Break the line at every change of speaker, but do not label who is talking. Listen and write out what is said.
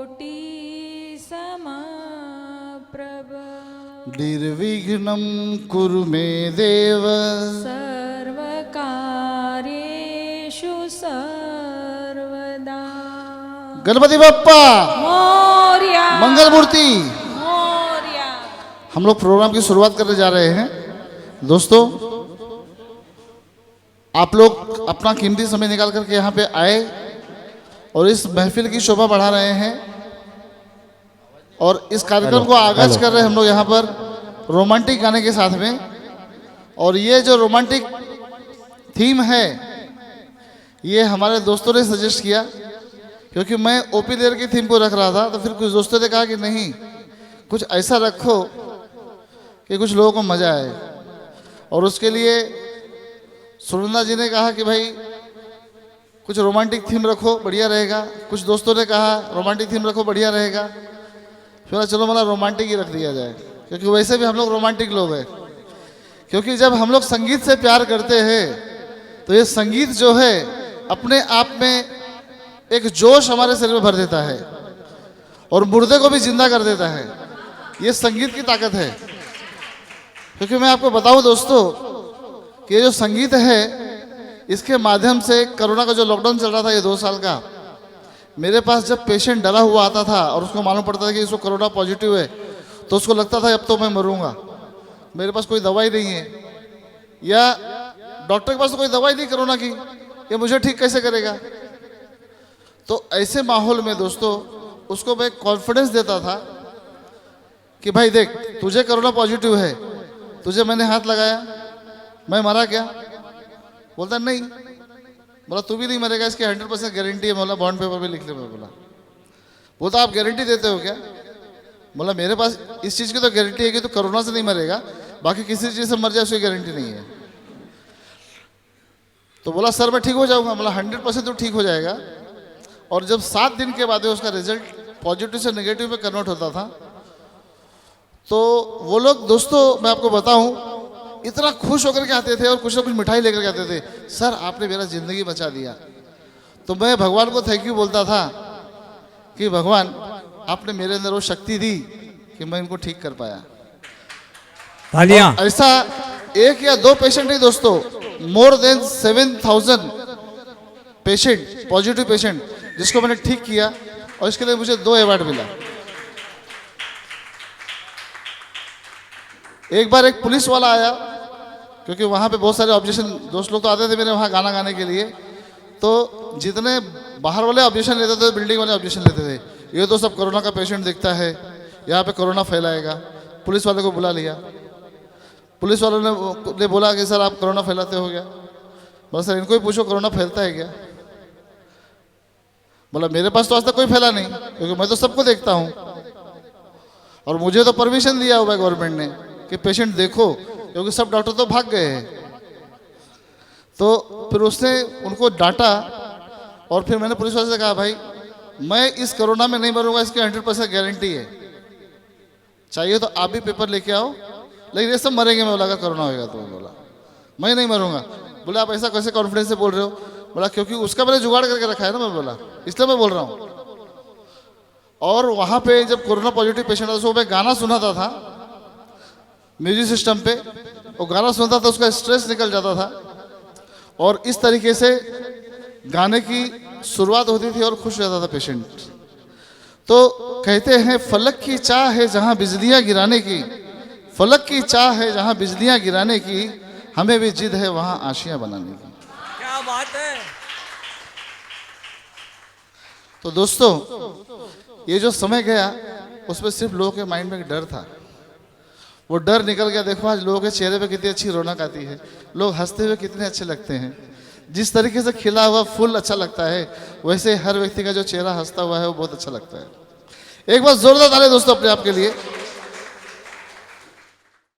कोटि समाप्रभ
निर्विघ्नं कुरु मे देव
सर्वकार्येषु सर्वदा।
गणपति बप्पा
मोरया
मंगल मूर्ति।
मोरया।
हम लोग प्रोग्राम की शुरुआत करने जा रहे हैं। दोस्तों, आप लोग अपना कीमती समय निकाल करके यहाँ पे आए और इस महफिल की शोभा बढ़ा रहे हैं और इस कार्यक्रम को आगाज कर रहे हैं हम लोग यहाँ पर रोमांटिक गाने के साथ में। और ये जो रोमांटिक थीम है ये हमारे दोस्तों ने सजेस्ट किया, क्योंकि मैं ओपी देर की थीम को रख रहा था, तो फिर कुछ दोस्तों ने कहा कि नहीं, कुछ ऐसा रखो कि कुछ लोगों को मजा आए। और उसके लिए सुनंदा जी ने कहा कि भाई कुछ रोमांटिक थीम रखो, बढ़िया रहेगा। कुछ दोस्तों ने कहा रोमांटिक थीम रखो, बढ़िया रहेगा। फिर चलो मतलब रोमांटिक ही रख दिया जाए, क्योंकि वैसे भी हम लोग रोमांटिक लोग हैं। क्योंकि जब हम लोग संगीत से प्यार करते हैं तो ये संगीत जो है अपने आप में एक जोश हमारे शरीर में भर देता है और मुर्दे को भी जिंदा कर देता है। ये संगीत की ताकत है। क्योंकि मैं आपको बताऊं दोस्तों कि ये जो संगीत है इसके माध्यम से कोरोना का जो लॉकडाउन चल रहा था ये 2 साल का, मेरे पास जब पेशेंट डरा हुआ आता था और उसको मालूम पड़ता था कि इसको कोरोना पॉजिटिव है, तो उसको लगता था अब तो मैं मरूंगा, मेरे पास कोई दवाई नहीं है, या डॉक्टर के पास तो कोई दवाई नहीं कोरोना की, ये मुझे ठीक कैसे करेगा। तो ऐसे माहौल में दोस्तों उसको मैं कॉन्फिडेंस देता था कि भाई देख, तुझे कोरोना पॉजिटिव है, तुझे मैंने हाथ लगाया, मैं मरा क्या? बोलता नहीं। बोला तू भी नहीं मरेगा, इसकी 100% गारंटी है। बोला बॉन्ड पेपर पे लिख ले। मैं बोलता आप गारंटी देते हो क्या? बोला मेरे पास इस चीज़ की तो गारंटी है कि तू कोरोना से नहीं मरेगा, बाकी किसी चीज़ से मर जाए उसकी गारंटी नहीं है। तो बोला सर मैं ठीक हो जाऊंगा। बोला 100% तो ठीक हो जाएगा। और जब 7 दिन के बाद उसका रिजल्ट पॉजिटिव से नेगेटिव में कन्वर्ट होता था, तो वो लोग दोस्तों मैं आपको बताऊं इतना खुश होकर के आते थे और कुछ ना कुछ मिठाई लेकर के आते थे, सर आपने मेरा ज़िंदगी बचा दिया। तो मैं भगवान को थैंक यू बोलता था कि भगवान आपने मेरे अंदर वो शक्ति दी कि मैं इनको ठीक कर पाया। ऐसा 1 या 2 पेशेंट नहीं दोस्तों, more than 7,000 patient, positive patient जिसको मैंने ठीक किया, और इसके लिए मुझे 2 अवार्ड मिला। एक बार एक पुलिस वाला आया, क्योंकि वहाँ पे बहुत सारे ऑब्जेक्शन, दोस्त लोग तो आते थे मेरे वहाँ गाना गाने के लिए, तो जितने बाहर वाले ऑब्जेक्शन लेते थे बिल्डिंग वाले ऑब्जेक्शन लेते थे, ये तो सब कोरोना का पेशेंट दिखता है, यहाँ पे कोरोना फैलाएगा। पुलिस वाले को बुला लिया। पुलिस वालों ने बोला कि सर आप कोरोना फैलाते हो क्या? बोला सर इनको ही पूछो कोरोना फैलता है क्या? बोला मेरे पास तो आज तक कोई फैला नहीं, क्योंकि मैं तो सबको देखता हूँ और मुझे तो परमिशन दिया हुआ है गवर्नमेंट ने कि पेशेंट देखो, क्योंकि सब डॉक्टर तो भाग गए हैं। तो फिर उसने उनको डांटा और फिर मैंने पुलिस वाले से कहा भाई मैं इस कोरोना में नहीं मरूंगा, इसकी 100% गारंटी है, चाहिए तो आप भी पेपर लेके आओ, लेकिन ये सब मरेंगे। मैं बोला अगर कोरोना होगा तो। बोला मैं नहीं मरूंगा। बोला आप ऐसा कैसे कॉन्फिडेंस से बोल रहे हो? बोला क्योंकि उसका मैंने जुगाड़ करके रखा है ना। मैं बोला इसलिए मैं बोल रहा हूँ। और वहाँ पे जब कोरोना पॉजिटिव पेशेंट था, उसको मैं गाना सुनाता था म्यूजिक सिस्टम पे, वो गाना सुनता था, उसका स्ट्रेस निकल जाता था, और इस तरीके से गाने की शुरुआत होती थी और खुश रहता था पेशेंट। तो कहते हैं फलक की चाह है जहां बिजलियां गिराने की, फलक की चाह है जहां बिजलियां गिराने की, हमें भी जिद है वहां आशियां बनाने की।
क्या बात है।
तो दोस्तों ये जो समय गया उसमें सिर्फ लोगों के माइंड में एक डर था, वो डर निकल गया। देखो आज लोगों के चेहरे पे कितनी अच्छी रौनक आती है, लोग हंसते हुए कितने अच्छे लगते हैं। जिस तरीके से खिला हुआ फूल अच्छा लगता है, वैसे हर व्यक्ति का जो चेहरा हंसता हुआ है वो बहुत अच्छा लगता है। एक बार जोरदार ताली दोस्तों अपने आप के लिए।